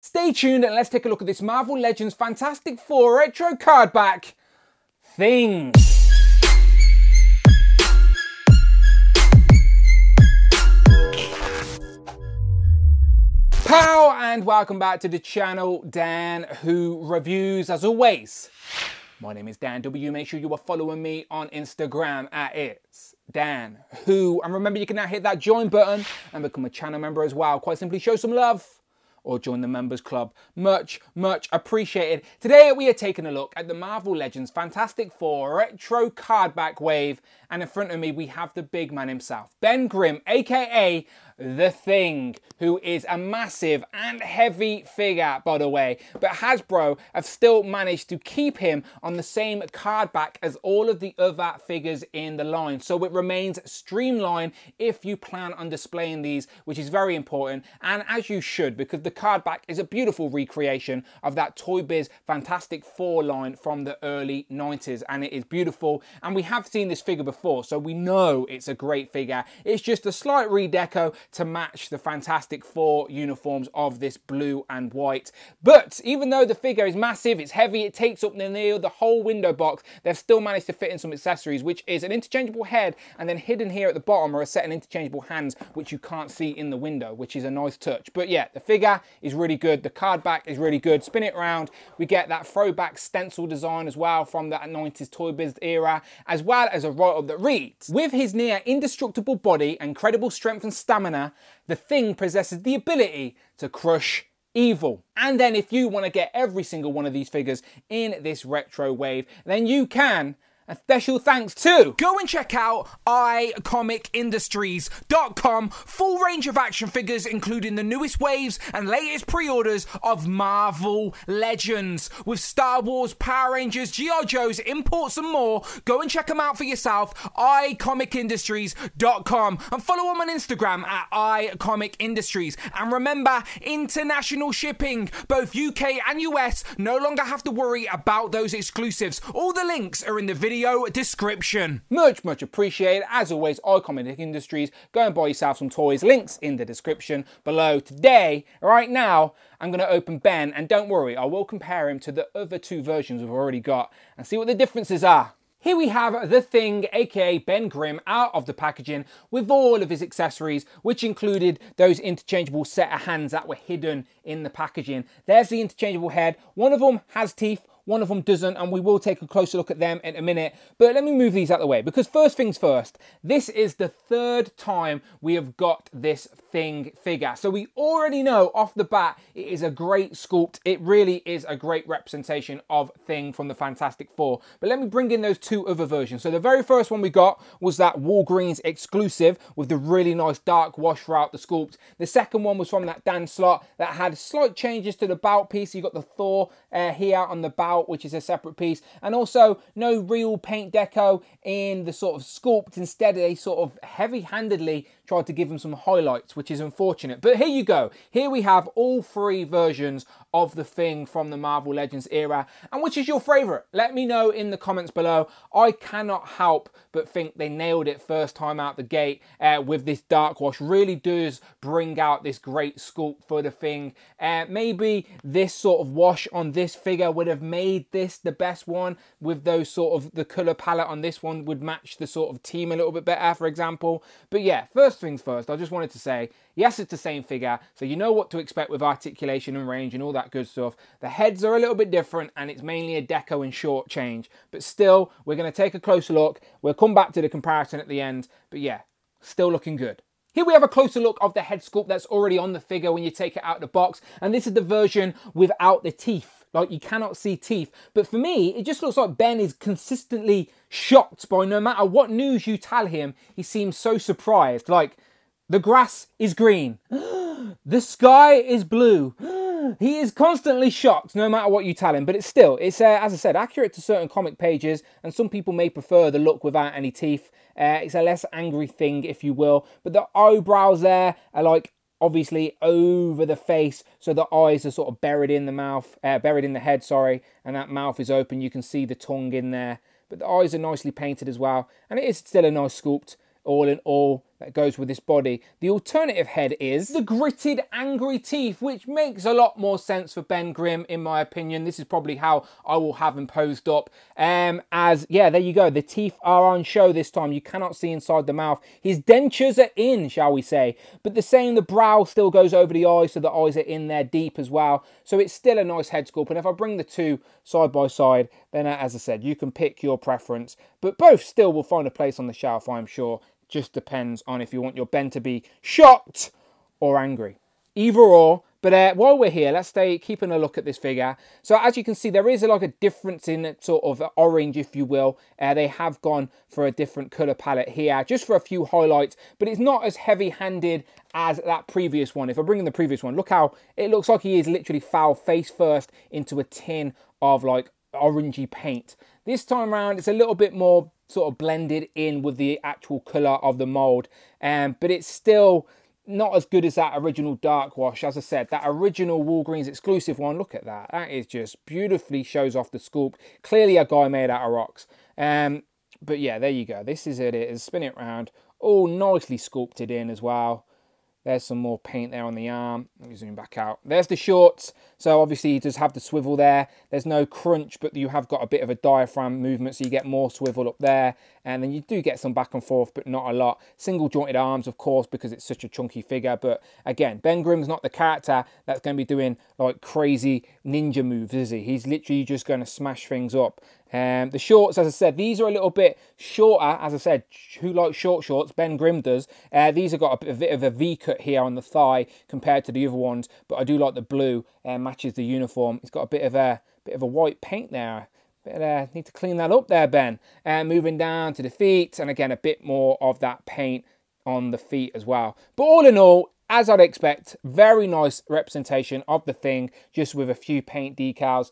Stay tuned and let's take a look at this Marvel Legends Fantastic Four retro card back thing. Pow and welcome back to the channel, Dan Who Reviews. As always, my name is Dan W. Make sure you are following me on Instagram at It's Dan Who. And remember, you can now hit that join button and become a channel member as well. Quite simply show some love or join the members club. Much appreciated. Today we are taking a look at the Marvel Legends Fantastic Four retro card back wave. And in front of me we have the big man himself, Ben Grimm, aka The Thing, who is a massive and heavy figure, by the way. But Hasbro have still managed to keep him on the same card back as all of the other figures in the line. So it remains streamlined if you plan on displaying these, which is very important. And as you should, because the card back is a beautiful recreation of that Toy Biz Fantastic Four line from the early 90s. And it is beautiful. And we have seen this figure before, so we know it's a great figure. It's just a slight redeco to match the Fantastic Four uniforms of this blue and white. But even though the figure is massive, it's heavy, it takes up the whole window box, they've still managed to fit in some accessories, which is an interchangeable head, and then hidden here at the bottom are a set of interchangeable hands, which you can't see in the window, which is a nice touch. But yeah, the figure is really good. The card back is really good. Spin it around, we get that throwback stencil design as well from that 90s Toy Biz era, as well as a write-up that reads, with his near indestructible body and incredible strength and stamina, the Thing possesses the ability to crush evil. And then if you want to get every single one of these figures in this retro wave, then you can. A special thanks to go and check out iComicIndustries.com. Full range of action figures, including the newest waves and latest pre-orders of Marvel Legends. With Star Wars, Power Rangers, G.I. Joes, imports and more. Go and check them out for yourself. iComicIndustries.com. And follow them on Instagram at iComicIndustries. And remember, international shipping. Both UK and US no longer have to worry about those exclusives. All the links are in the video description. Much appreciated. As always, iComic Industries. Go and buy yourself some toys. Links in the description below. Today, right now, I'm going to open Ben, and don't worry, I will compare him to the other two versions we've already got and see what the differences are. Here we have The Thing, aka Ben Grimm, out of the packaging with all of his accessories, which included those interchangeable set of hands that were hidden in the packaging. There's the interchangeable head. One of them has teeth, one of them doesn't, and we will take a closer look at them in a minute. But let me move these out of the way, because first things first, this is the third time we have got this Thing figure. So we already know off the bat it is a great sculpt. It really is a great representation of Thing from the Fantastic Four. But let me bring in those two other versions. So the very first one we got was that Walgreens exclusive with the really nice dark wash throughout the sculpt. The second one was from that Dan slot that had slight changes to the bout piece. You got the Thor here on the bout, which is a separate piece, and also no real paint deco in the sort of sculpt. Instead, they sort of heavy-handedly tried to give him some highlights, which is unfortunate. But here you go. Here we have all three versions of the Thing from the Marvel Legends era. And which is your favourite? Let me know in the comments below. I cannot help but think they nailed it first time out the gate with this dark wash. Really does bring out this great sculpt for the Thing. Maybe this sort of wash on this figure would have made this the best one, with those sort of, the colour palette on this one would match the sort of team a little bit better, for example. But yeah, first things first, I just wanted to say, yes, it's the same figure, so you know what to expect with articulation and range and all that good stuff. The heads are a little bit different, and it's mainly a deco and short change. But still, we're going to take a closer look. We'll come back to the comparison at the end. But yeah, still looking good. Here we have a closer look of the head sculpt that's already on the figure when you take it out of the box. And this is the version without the teeth. Like, you cannot see teeth. But for me, it just looks like Ben is consistently shocked by no matter what news you tell him. He seems so surprised. Like, the grass is green. The sky is blue. He is constantly shocked no matter what you tell him. But it's still, it's as I said, accurate to certain comic pages. And some people may prefer the look without any teeth. It's a less angry Thing, if you will. But the eyebrows there are like obviously over the face, so the eyes are sort of buried in the mouth, buried in the head, sorry, and that mouth is open. You can see the tongue in there, but the eyes are nicely painted as well, and it is still a nice sculpt. All in all, that goes with this body. The alternative head is the gritted angry teeth, which makes a lot more sense for Ben Grimm in my opinion. This is probably how I will have him posed up. As yeah, there you go, the teeth are on show this time. You cannot see inside the mouth. His dentures are in, shall we say, but the same, the brow still goes over the eyes, so the eyes are in there deep as well. So it's still a nice head sculpt, and if I bring the two side by side, then as I said, you can pick your preference, but both still will find a place on the shelf, I'm sure. Just depends on if you want your Ben to be shocked or angry. Either or. But while we're here, let's stay keeping a look at this figure. So as you can see, there is like a difference in sort of orange, if you will. They have gone for a different colour palette here, just for a few highlights, but it's not as heavy-handed as that previous one. If I bring in the previous one, look how it looks like he is literally foul face first into a tin of like orangey paint. This time around, it's a little bit more sort of blended in with the actual colour of the mould, but it's still not as good as that original dark wash. As I said, that original Walgreens exclusive one, look at that. That is just beautifully shows off the sculpt. Clearly a guy made out of rocks. But yeah, there you go. This is it. Spin it around. All nicely sculpted in as well. There's some more paint there on the arm. Let me zoom back out. There's the shorts. So obviously he does have the swivel there. There's no crunch, but you have got a bit of a diaphragm movement, so you get more swivel up there. And then you do get some back and forth, but not a lot. Single jointed arms, of course, because it's such a chunky figure. But again, Ben Grimm's not the character that's going to be doing like crazy ninja moves, is he? He's literally just going to smash things up. The shorts, as I said, these are a little bit shorter. As I said, who likes short shorts? Ben Grimm does. These have got a bit of a V-cut here on the thigh compared to the other ones, but I do like the blue. Matches the uniform. It's got a bit of a white paint there. Need to clean that up there, Ben. Moving down to the feet, and again a bit more of that paint on the feet as well. But all in all, as I'd expect, very nice representation of the thing, just with a few paint decals,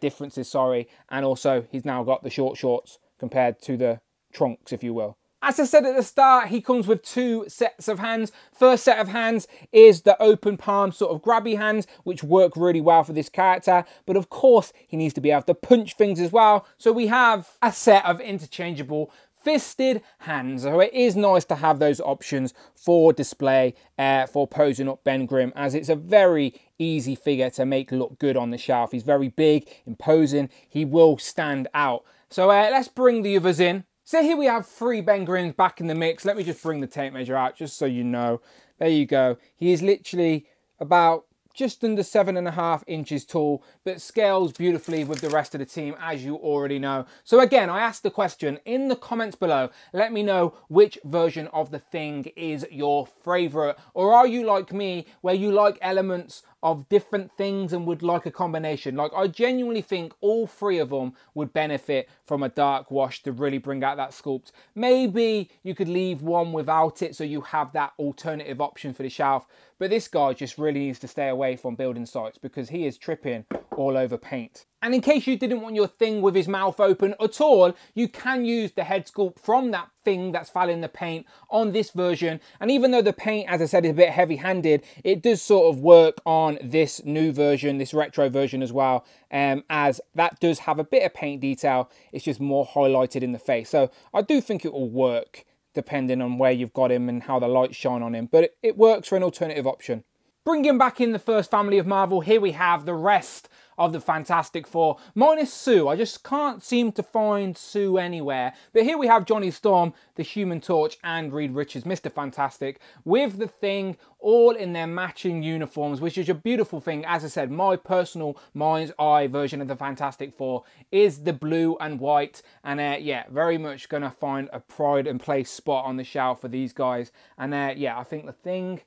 differences, sorry. And also, he's now got the short shorts compared to the trunks, if you will. As I said at the start, he comes with two sets of hands. First set of hands is the open palm sort of grabby hands, which work really well for this character. But of course, he needs to be able to punch things as well. So we have a set of interchangeable fisted hands. So it is nice to have those options for display, for posing up Ben Grimm, as it's a very easy figure to make look good on the shelf. He's very big, imposing. He will stand out. So let's bring the others in. So here we have three Ben Grimms back in the mix. Let me just bring the tape measure out just so you know. There you go. He is literally about just under 7.5 inches tall, but scales beautifully with the rest of the team, as you already know. So again, I asked the question in the comments below. Let me know which version of the thing is your favorite, or are you like me, where you like elements of different things and would like a combination? Like, I genuinely think all three of them would benefit from a dark wash to really bring out that sculpt. Maybe you could leave one without it so you have that alternative option for the shelf, but this guy just really needs to stay away from building sites because he is tripping all over paint. And in case you didn't want your thing with his mouth open at all, you can use the head sculpt from that thing that's fouling the paint on this version. And even though the paint, as I said, is a bit heavy-handed, it does sort of work on this new version, this retro version as well, as that does have a bit of paint detail. It's just more highlighted in the face. So I do think it will work depending on where you've got him and how the lights shine on him. But it works for an alternative option. Bringing back in the first family of Marvel, here we have the rest of the Fantastic Four, minus Sue. I just can't seem to find Sue anywhere. But here we have Johnny Storm, the Human Torch, and Reed Richards, Mr. Fantastic, with the Thing, all in their matching uniforms, which is a beautiful thing. As I said, my personal mind's eye version of the Fantastic Four is the blue and white. And yeah, very much going to find a pride and place spot on the shelf for these guys. And yeah, I think the Thing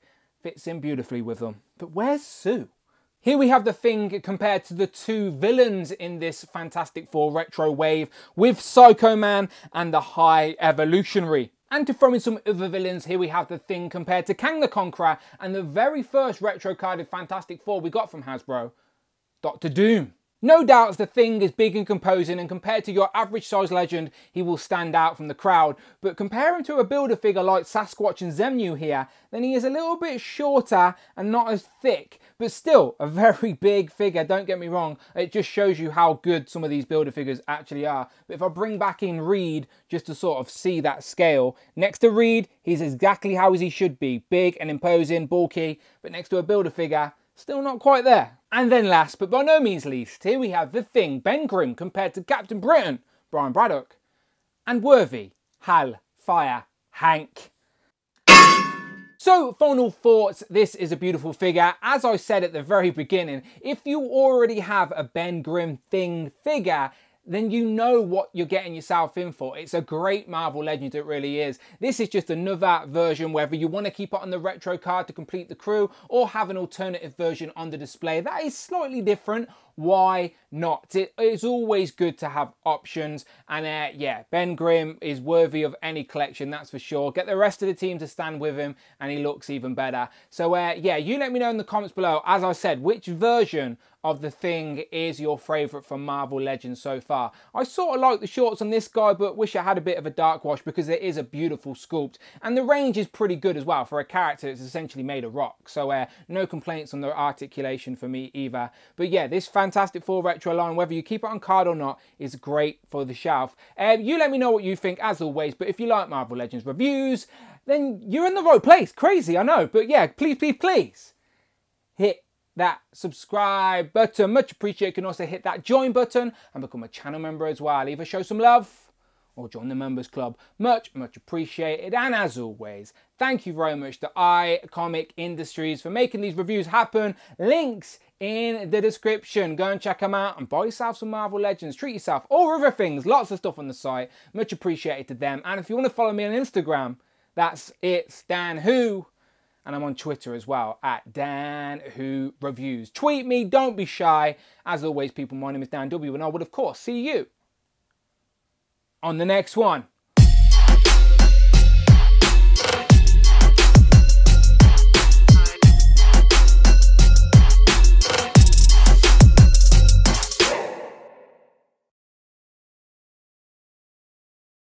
fits in beautifully with them. But where's Sue? Here we have the Thing compared to the two villains in this Fantastic Four retro wave, with Psycho Man and the High Evolutionary. And to throw in some other villains, here we have the Thing compared to Kang the Conqueror and the very first retro carded Fantastic Four we got from Hasbro, Dr. Doom. No doubts the Thing is big and imposing, and compared to your average size legend, he will stand out from the crowd. But compare him to a builder figure like Sasquatch and Zemnu here, then he is a little bit shorter and not as thick, but still a very big figure, don't get me wrong. It just shows you how good some of these builder figures actually are. But if I bring back in Reed, just to sort of see that scale, next to Reed, he's exactly how he should be. Big and imposing, bulky, but next to a builder figure, still not quite there. And then last, but by no means least, here we have the Thing, Ben Grimm, compared to Captain Britain, Brian Braddock, and Worthy, Hal, Fire, Hank. So, final thoughts, this is a beautiful figure. As I said at the very beginning, if you already have a Ben Grimm Thing figure, then you know what you're getting yourself in for. It's a great Marvel Legend, it really is. This is just another version, whether you want to keep it on the retro card to complete the crew or have an alternative version on the display that is slightly different. Why not? It's always good to have options, and yeah, Ben Grimm is worthy of any collection, that's for sure. Get the rest of the team to stand with him and he looks even better. So yeah, you let me know in the comments below, as I said, which version of the Thing is your favourite from Marvel Legends so far. I sort of like the shorts on this guy, but wish I had a bit of a dark wash because it is a beautiful sculpt, and the range is pretty good as well for a character that's essentially made of rock. So no complaints on the articulation for me either. But yeah, this Fantastic Four retro line, whether you keep it on card or not, is great for the shelf. You let me know what you think as always, but if you like Marvel Legends reviews, then you're in the right place. Crazy, I know, but yeah, please hit that subscribe button, much appreciated. You can also hit that join button and become a channel member as well. Either show some love or join the members club, much appreciated. And as always, thank you very much to iComic Industries for making these reviews happen. Links in the description, go and check them out and buy yourself some Marvel Legends, treat yourself, or other things, lots of stuff on the site, much appreciated to them. And if you want to follow me on Instagram, that's it's Dan Who. And I'm on Twitter as well, at Dan Who Reviews. Tweet me, don't be shy. As always, people, my name is Dan W, and I would, of course, see you on the next one.